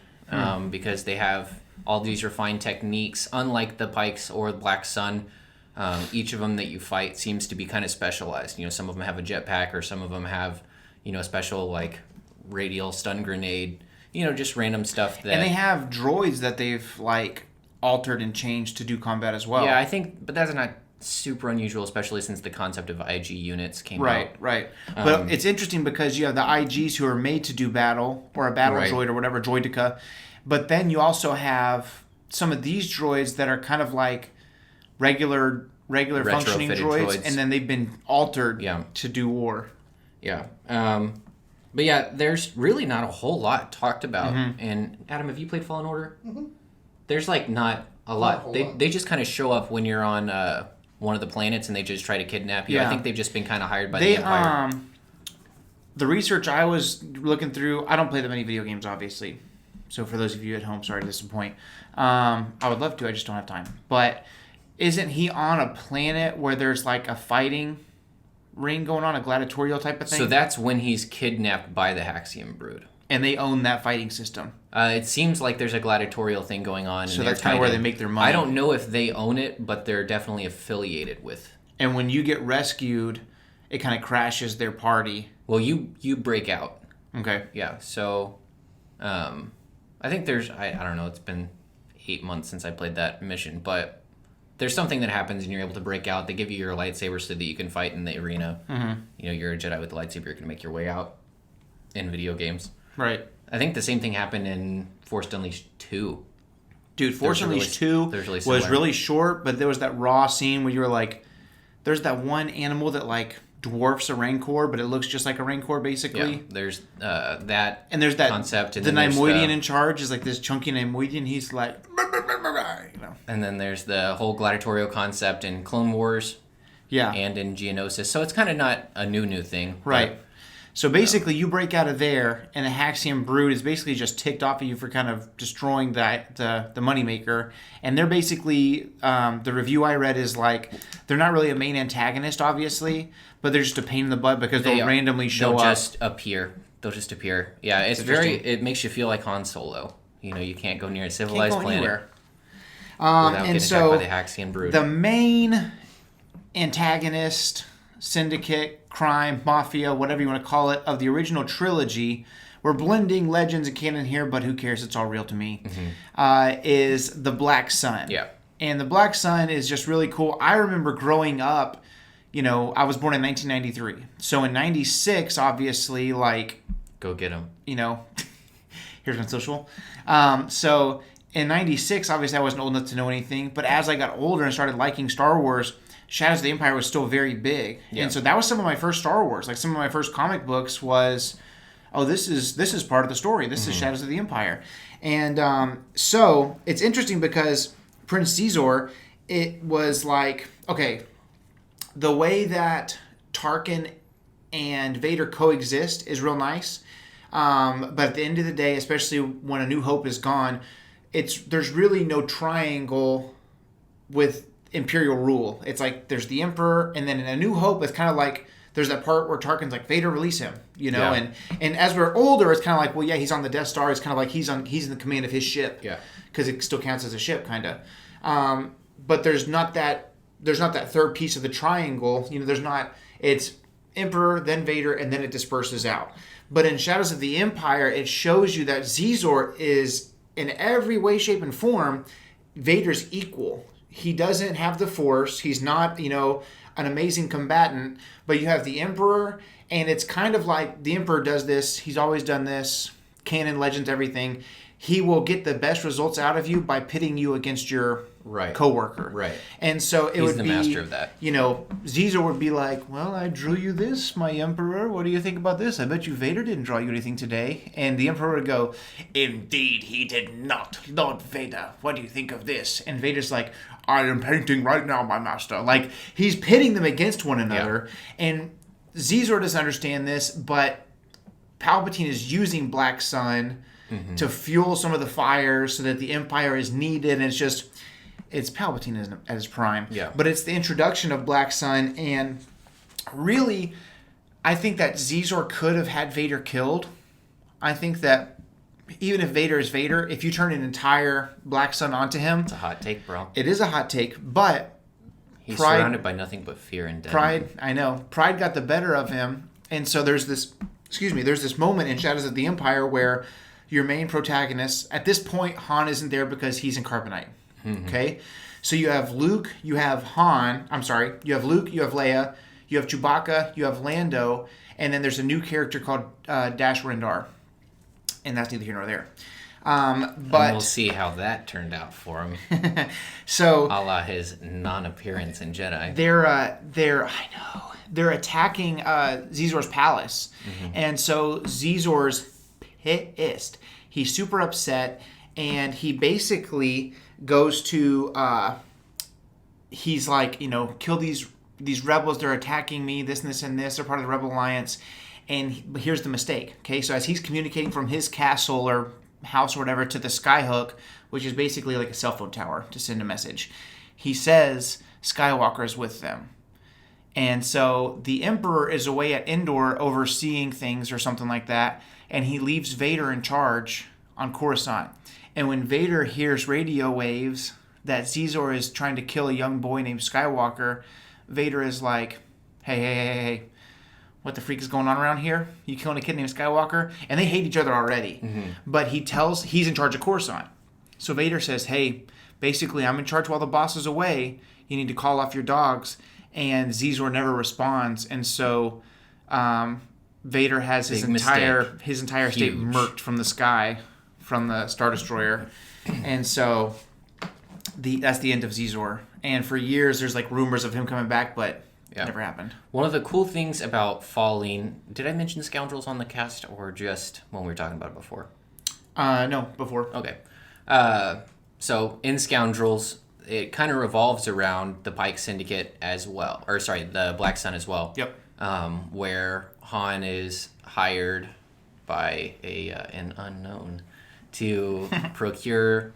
because they have all these refined techniques. Unlike the Pikes or the Black Sun, each of them that you fight seems to be kind of specialized. Some of them have a jetpack, or some of them have, a special, like, radial stun grenade. Just random stuff that... And they have droids that they've, like, altered and changed to do combat as well. Yeah, I think... But that's not super unusual, especially since the concept of IG units came out. Right. But it's interesting because you have the IGs who are made to do battle, or a battle droid or whatever, droidica. But then you also have some of these droids that are kind of like regular functioning droids, and then they've been altered to do war. Yeah. But yeah, there's really not a whole lot talked about. And Adam, have you played Fallen Order? There's like not a lot. They just kind of show up when you're on one of the planets and they just try to kidnap you. Yeah. I think they've just been kind of hired by the Empire. The research I was looking through, I don't play that many video games, obviously. So for those of you at home, sorry to disappoint. I would love to, I just don't have time. But isn't he on a planet where there's like a fighting ring going on, a gladiatorial type of thing? So that's when he's kidnapped by the Haxian Brood. And they own that fighting system. It seems like there's a gladiatorial thing going on. So that's kind of where they make their money. I don't know if they own it, but they're definitely affiliated with. And when you get rescued, it kind of crashes their party. Well, you break out. Okay. Yeah. So, I think there's I don't know. It's been 8 months since I played that mission, but there's something that happens and you're able to break out. They give you your lightsaber so that you can fight in the arena. You know, you're a Jedi with a lightsaber. You're gonna make your way out in video games. Right. I think the same thing happened in Force Unleashed 2. Dude, Force Unleashed 2 was really short, but there was that raw scene where you were like, there's that one animal that like dwarfs a Rancor, but it looks just like a Rancor basically. Yeah, there's that and there's that concept. And the Neimoidian in charge is like this chunky Neimoidian. He's like, you know. And then there's the whole gladiatorial concept in Clone Wars. Yeah. And in Geonosis. So it's kind of not a new thing. Right. So basically, you break out of there, and the Haxian Brood is basically just ticked off of you for kind of destroying the moneymaker. And they're basically, the review I read is like, they're not really a main antagonist, obviously, but they're just a pain in the butt because they'll randomly show up. They'll just appear. Yeah, it makes you feel like Han Solo. You know, you can't go near a civilized planet anywhere. without And getting so attacked by the Haxian Brood. The main antagonist, syndicate, crime, mafia, whatever you want to call it, of the original trilogy, we're blending legends and canon here, but who cares? It's all real to me, is the Black Sun. Yeah. And the Black Sun is just really cool. I remember growing up, you know, I was born in 1993. So in 96, obviously, like... Go get him. You know, here's my social. So in 96, obviously I wasn't old enough to know anything. But as I got older and started liking Star Wars, Shadows of the Empire was still very big. Yeah. And so that was some of my first Star Wars. Like some of my first comic books was, oh, this is part of the story. This is Shadows of the Empire. And so it's interesting because Prince Xizor, it was like, okay, the way that Tarkin and Vader coexist is real nice. But at the end of the day, especially when A New Hope is gone, there's really no triangle with Imperial rule. It's like there's the Emperor, and then in A New Hope, it's kind of like there's that part where Tarkin's like, Vader, release him, you know. Yeah. And as we're older, it's kind of like, well, yeah, he's on the Death Star. It's kind of like he's in the command of his ship, yeah, because it still counts as a ship, kind of. But there's not that third piece of the triangle. You know, it's Emperor, then Vader, and then it disperses out. But in Shadows of the Empire, it shows you that Xizor is in every way, shape, and form Vader's equal. He doesn't have the Force. He's not, you know, an amazing combatant. But you have the Emperor, and it's kind of like the Emperor does this. He's always done this. Canon, legends, everything. He will get the best results out of you by pitting you against your coworker. Right. And so He's the master of that. You know, Xizor would be like, well, I drew you this, my Emperor. What do you think about this? I bet you Vader didn't draw you anything today. And the Emperor would go, indeed he did not, Lord Vader. What do you think of this? And Vader's like, I am painting right now, my master. Like, he's pitting them against one another. Yeah. And Xizor doesn't understand this, but Palpatine is using Black Sun to fuel some of the fires so that the Empire is needed. And it's Palpatine at his prime. Yeah. But it's the introduction of Black Sun. And really, I think that Xizor could have had Vader killed. I think that even if Vader is Vader, if you turn an entire Black Sun onto him... It's a hot take, bro. It is a hot take, but... He's surrounded by nothing but fear and death. Pride got the better of him. And so there's this moment in Shadows of the Empire where your main protagonist... At this point, Han isn't there because he's in Carbonite. Okay? So you have Luke, you have Han... I'm sorry. You have Luke, you have Leia, you have Chewbacca, you have Lando, and then there's a new character called Dash Rendar. And that's neither here nor there. And we'll see how that turned out for him. So, a la his non-appearance in Jedi. They're attacking Zizor's palace, and so Zizor's pissed. He's super upset, and he basically goes to. He's like, kill these rebels. They're attacking me. This and this and this. They're part of the Rebel Alliance. But here's the mistake. Okay, so as he's communicating from his castle or house or whatever to the Skyhook, which is basically like a cell phone tower to send a message, he says Skywalker is with them. And so the Emperor is away at Endor overseeing things or something like that, and he leaves Vader in charge on Coruscant. And when Vader hears radio waves that Zizor is trying to kill a young boy named Skywalker, Vader is like, hey, what the freak is going on around here? You killing a kid named Skywalker? And they hate each other already. But he's in charge of Coruscant. So Vader says, hey, basically I'm in charge while the boss is away. You need to call off your dogs. And Zizor never responds. And so Vader has his entire state murked from the sky, from the Star Destroyer. And so that's the end of Zizor. And for years there's like rumors of him coming back, but it never happened. One of the cool things about Falling, did I mention Scoundrels on the cast or just when we were talking about it before? No, before. Okay. So in Scoundrels, it kind of revolves around the Pike Syndicate as well. Or sorry, the Black Sun as well. Yep. Where Han is hired by an unknown to procure,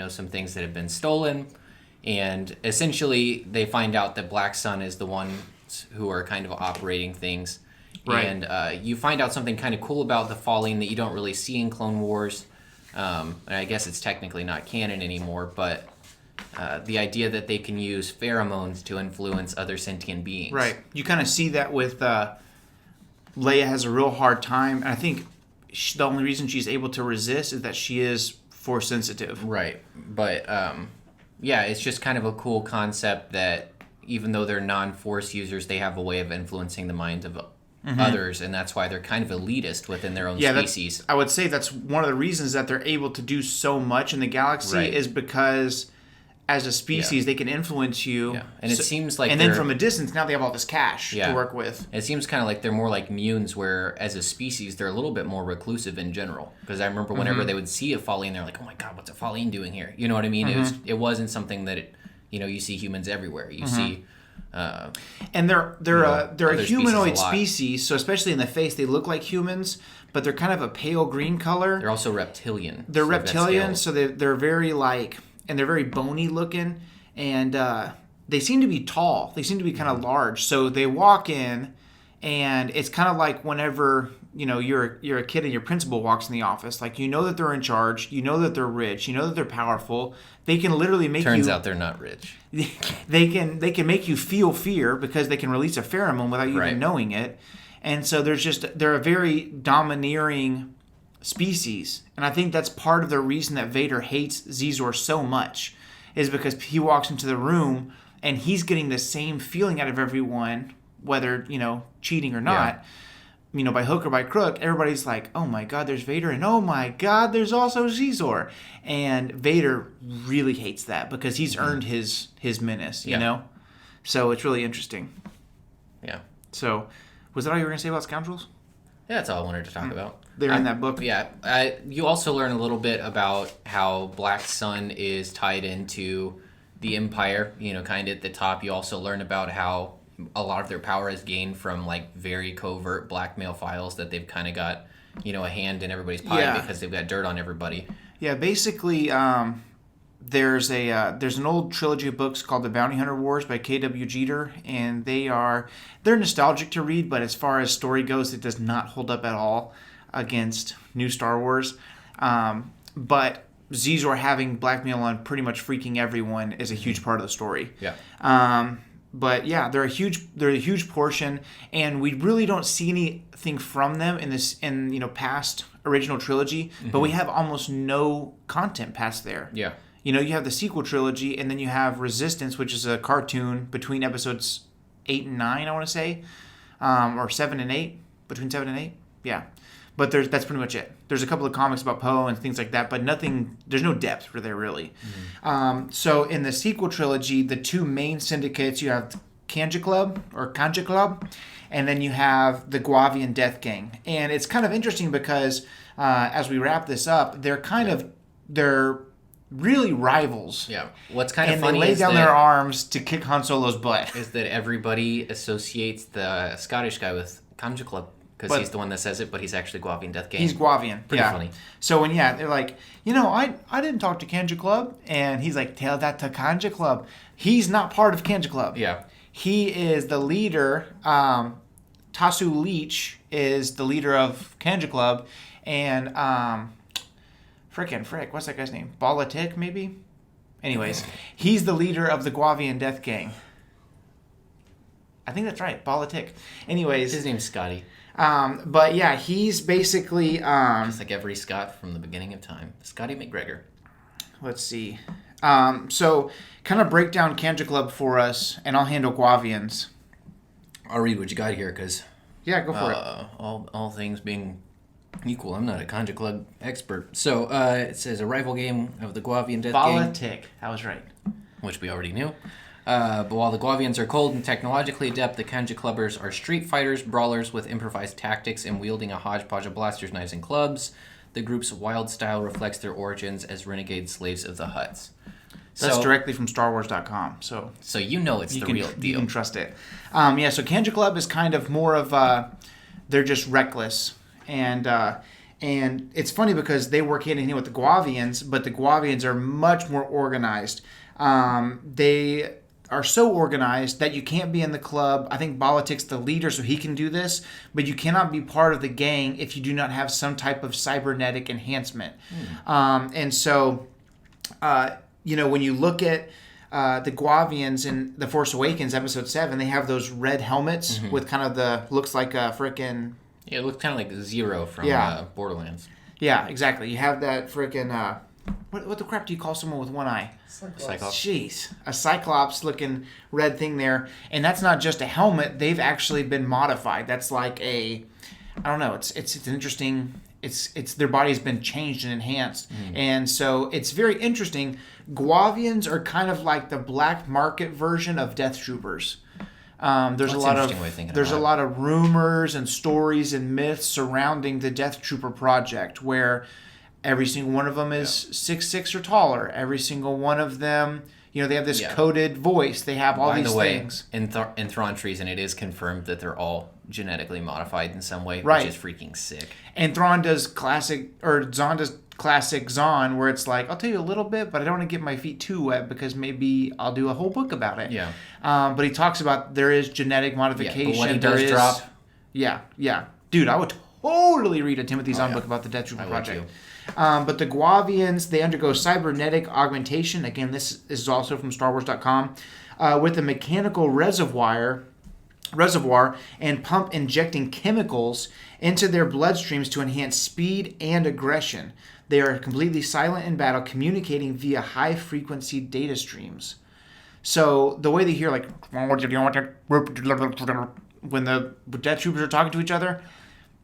some things that have been stolen. And essentially, they find out that Black Sun is the ones who are kind of operating things. Right. And you find out something kind of cool about the Falling that you don't really see in Clone Wars. And I guess it's technically not canon anymore, but the idea that they can use pheromones to influence other sentient beings. Right. You kind of see that with Leia has a real hard time. And I think the only reason she's able to resist is that she is Force sensitive. Right. But... yeah, it's just kind of a cool concept that even though they're non-Force users, they have a way of influencing the minds of others, and that's why they're kind of elitist within their own species. I would say that's one of the reasons that they're able to do so much in the galaxy is because as a species they can influence you. Yeah. And it seems like then from a distance, now they have all this cash to work with. It seems kind of like they're more like Munes, where as a species, they're a little bit more reclusive in general. Because I remember whenever they would see a Falling, they're like, oh my God, what's a Falling doing here? You know what I mean? It wasn't something that, you see humans everywhere. You see... and they're a humanoid species, so especially in the face, they look like humans, but they're kind of a pale green color. They're also reptilian. They're reptilian, so they're very and they're very bony looking, and they seem to be tall. They seem to be kind of large. So they walk in, and it's kind of like whenever you're a kid and your principal walks in the office. Like that they're in charge. That they're rich. That they're powerful. They can literally make Turns out they're not rich. They can make you feel fear because they can release a pheromone without you even knowing it. And so they're a very domineering species, and I think that's part of the reason that Vader hates Zizor so much, is because he walks into the room and he's getting the same feeling out of everyone, whether cheating or not. By hook or by crook, everybody's like, oh my God, there's Vader, and oh my God, there's also Zizor. And Vader really hates that because he's earned his menace, you know? So it's really interesting. Yeah. So, was that all you were going to say about Scoundrels? Yeah, that's all I wanted to talk about. They're in that book. Yeah. You also learn a little bit about how Black Sun is tied into the Empire, kind of at the top. You also learn about how a lot of their power is gained from, very covert blackmail files that they've kind of got, a hand in everybody's pie because they've got dirt on everybody. Yeah, basically, there's an old trilogy of books called The Bounty Hunter Wars by K.W. Jeter, and they're nostalgic to read, but as far as story goes, it does not hold up at all against new Star Wars. But Zizor having blackmail on pretty much freaking everyone is a huge part of the story. Yeah. But yeah, they're a huge portion, and we really don't see anything from them in past original trilogy, but we have almost no content past there. Yeah. You have the sequel trilogy, and then you have Resistance, which is a cartoon between episodes 8 and 9, I want to say, or 7 and 8, between 7 and 8. Yeah. But that's pretty much it. There's a couple of comics about Poe and things like that, but nothing. There's no depth for there really. So in the sequel trilogy, the two main syndicates, you have Kanjiklub, and then you have the Guavian Death Gang. And it's kind of interesting because as we wrap this up, they're really rivals. Yeah. What's kind of and funny they lay is down that, their arms to kick Han Solo's butt. is that everybody associates the Scottish guy with Kanjiklub because he's the one that says it, but he's actually Guavian Death Gang. He's Guavian. Pretty funny. So when they're like, I didn't talk to Kanjiklub, and he's like, tell that to Kanjiklub. He's not part of Kanjiklub. Yeah. He is the leader. Tasu Leech is the leader of Kanjiklub, and Frick, what's that guy's name? Balatik, maybe? Anyways, he's the leader of the Guavian Death Gang. I think that's right, Balatik. Anyways. His name's Scotty. But yeah, he's basically... just like every Scot from the beginning of time. Scotty McGregor. Let's see. So, kind of break down Kanjiklub for us, and I'll handle Guavians. I'll read what you got here, because... Yeah, go for it. All things being equal, I'm not a Kanjiklub expert. So, it says a rival game of the Guavian Death Gang. Balatik. I was right. Which we already knew. But while the Guavians are cold and technologically adept, the Kanjiklubbers are street fighters, brawlers with improvised tactics and wielding a hodgepodge of blasters, knives, and clubs. The group's wild style reflects their origins as renegade slaves of the Hutts. That's directly from StarWars.com. So you know it's the real deal. You can trust it. So Kanjiklub is kind of more of they're just reckless. And it's funny because they work hand in hand with the Guavians, but the Guavians are much more organized. They are so organized that you can't be in the club. I think Balatik's the leader, so he can do this, but you cannot be part of the gang if you do not have some type of cybernetic enhancement. And so, when you look at the Guavians in The Force Awakens, Episode 7, they have those red helmets with kind of looks like a frickin'... Yeah, it looks kind of like Zero from Borderlands. Yeah, exactly. You have that frickin'... What the crap do you call someone with one eye? Cyclops. Jeez. A Cyclops-looking red thing there. And that's not just a helmet. They've actually been modified. That's like I don't know. It's an interesting... It's their body's been changed and enhanced. And so it's very interesting. Guavians are kind of like the black market version of Death Troopers. There's a lot of rumors and stories and myths surrounding the Death Trooper project where every single one of them is 6'6" or taller. Every single one of them, they have this coded voice. They have all these things. In Thrawn Treason, it is confirmed that they're all genetically modified in some way, right, which is freaking sick. And Zahn does classic Zahn, where it's like, I'll tell you a little bit, but I don't want to get my feet too wet because maybe I'll do a whole book about it. Yeah. But he talks about there is genetic modification. Yeah, but when he does drop... Yeah. Dude, I would totally read a Timothy Zahn book about the Death Trooper project. But the Guavians, they undergo cybernetic augmentation. Again, this is also from StarWars.com. With a mechanical reservoir and pump injecting chemicals into their bloodstreams to enhance speed and aggression. They are completely silent in battle, communicating via high-frequency data streams. So the way they hear, like, when the Death Troopers are talking to each other,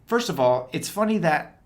first of all, it's funny that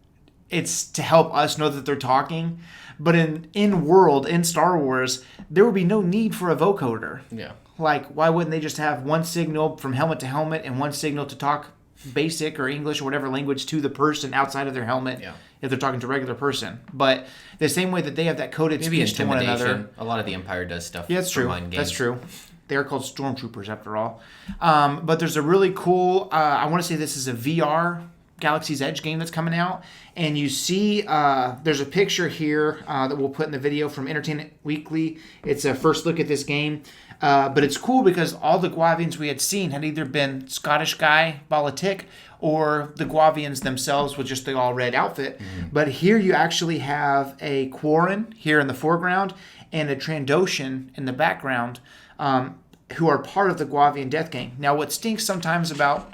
it's to help us know that they're talking, but in Star Wars, there would be no need for a vocoder. Yeah. Like, why wouldn't they just have one signal from helmet to helmet and one signal to talk basic or English or whatever language to the person outside of their helmet if they're talking to a regular person? But the same way that they have that coded speech to one another. A lot of the Empire does stuff. Yeah, that's true. That's true. They are called stormtroopers after all. But there's a really cool, I want to say this is a VR Galaxy's Edge game that's coming out. And you see there's a picture here that we'll put in the video from Entertainment Weekly. It's a first look at this game. But it's cool because all the Guavians we had seen had either been Scottish guy, Balatik, or the Guavians themselves with just the all-red outfit. But here you actually have a Quarren here in the foreground and a Trandoshan in the background who are part of the Guavian Death Gang. Now, what stinks sometimes about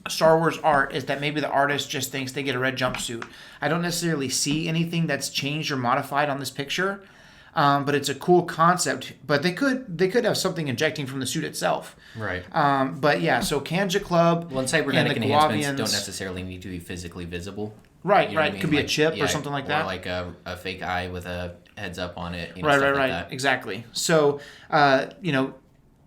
Star Wars art is that maybe the artist just thinks they get a red jumpsuit. I don't necessarily see anything that's changed or modified on this picture. But it's a cool concept. But they could have something injecting from the suit itself. Right. But yeah, so Kanjiklub and cybernetic enhancements don't necessarily need to be physically visible. Right, You know what right. I mean? Could be a Like, chip yeah, or something like that. Or like a fake eye with a heads up on it. You know, Right, stuff right, like right. that. Exactly. So,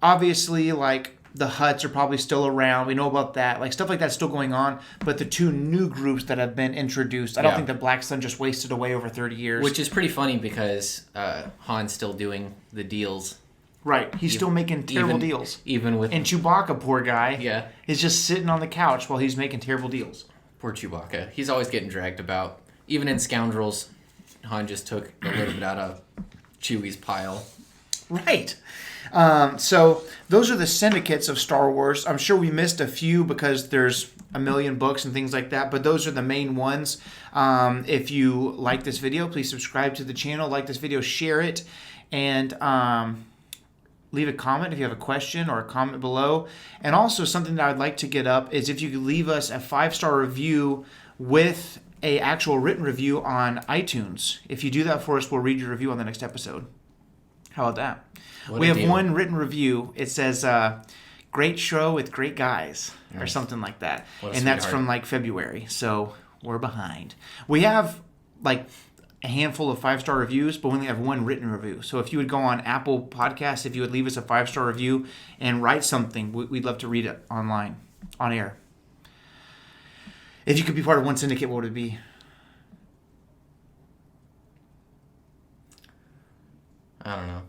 obviously, like the huts are probably still around. We know about that. Like stuff like that's still going on. But the two new groups that have been introduced, I don't think the Black Sun just wasted away over 30 years. Which is pretty funny because Han's still doing the deals. Right. He's still making terrible deals. Even with... And Chewbacca, poor guy, Yeah. is just sitting on the couch while he's making terrible deals. Poor Chewbacca. He's always getting dragged about. Even in Scoundrels, Han just took a little bit out of Chewie's pile. Right. So those are the syndicates of Star Wars. I'm sure we missed a few because there's a million books and things like that, but those are the main ones. If you like this video, please subscribe to the channel, like this video, share it, and leave a comment if you have a question or a comment below. And also something that I'd like to get up is if you could leave us a 5-star review with a actual written review on iTunes. If you do that for us, we'll read your review on the next episode. How about that? We have one written review. It says, great show with great guys, or something like that. And that's from like February, so we're behind. We have like a handful of 5-star reviews, but we only have one written review. So if you would go on Apple Podcasts, if you would leave us a 5-star review and write something, we'd love to read it online, on air. If you could be part of one syndicate, what would it be? I don't know.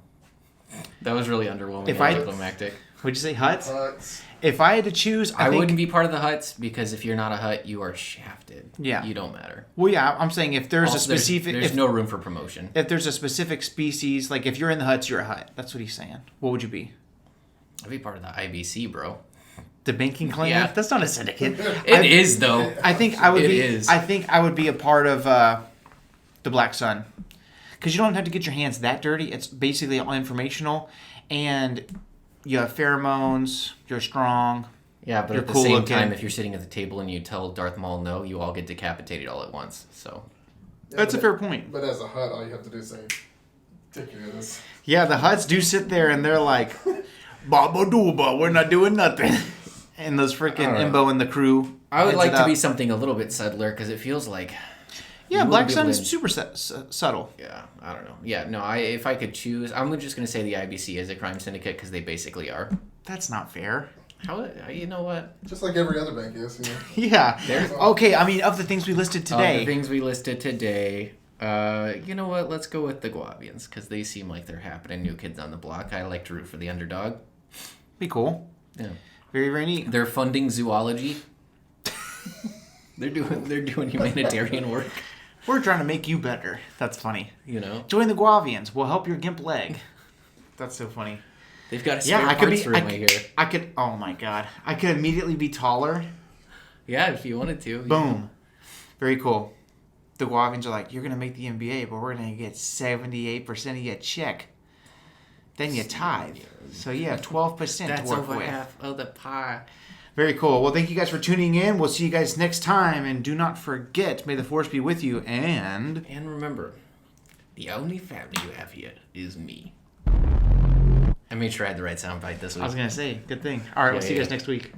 That was really underwhelming and anticlimactic. Would you say huts? Huts. If I had to choose, I think... wouldn't be part of the huts because if you're not a hut, you are shafted. Yeah. You don't matter. Well, yeah, I'm saying if there's Also, a specific... There's no room for promotion. If there's a specific species, like if you're in the huts, you're a hut. That's what he's saying. What would you be? I'd be part of the IBC, bro. The banking clan? Yeah. That's not a syndicate. It is, though. I think I would It be... is. I think I would be a part of the Black Sun. Because you don't have to get your hands that dirty. It's basically all informational. And you have pheromones. You're strong. Yeah, but You're at the cool same looking. time, if you're sitting at the table and you tell Darth Maul no, you all get decapitated all at once. So Yeah, That's a fair point. But as a hut, all you have to do is say, take care of this. Yeah, the huts do sit there and they're like, Baba Dooba, we're not doing nothing. And those freaking Imbo and the crew. I would heads like it to up. be something a little bit subtler because it feels like... Yeah, you Black wouldn't be able Sun is to- super subtle. Yeah, I don't know. Yeah, no, if I could choose, I'm just going to say the IBC is a crime syndicate because they basically are. That's not fair. How? You know what? Just like every other bank is, you know. Yeah. There's- Okay, I mean, of the things we listed The today. things we listed today, you know what? Let's go with the Guavians because they seem like they're happening. New kids on the block. I like to root for the underdog. Be cool. Yeah. Very, very neat. They're funding zoology. They're doing humanitarian work. We're trying to make you better. That's funny. You know, Join the Guavians. We'll help your gimp leg. That's so funny. they've got a spare Yeah, I could parts be. room right here. I could. Oh my god. I could immediately be taller. Yeah, if you wanted to. Boom. Very cool. The Guavians are like, you're gonna make the NBA, but we're gonna get 78% of your check. Then you tithe, so you have 12% That's to work over with. half of the pie. Very cool. Well, thank you guys for tuning in. We'll see you guys next time, and do not forget, may the force be with you. And And remember, the only family you have here is me. I made sure I had the right soundbite this week. I was gonna say, good thing. All right, we'll see you guys next week.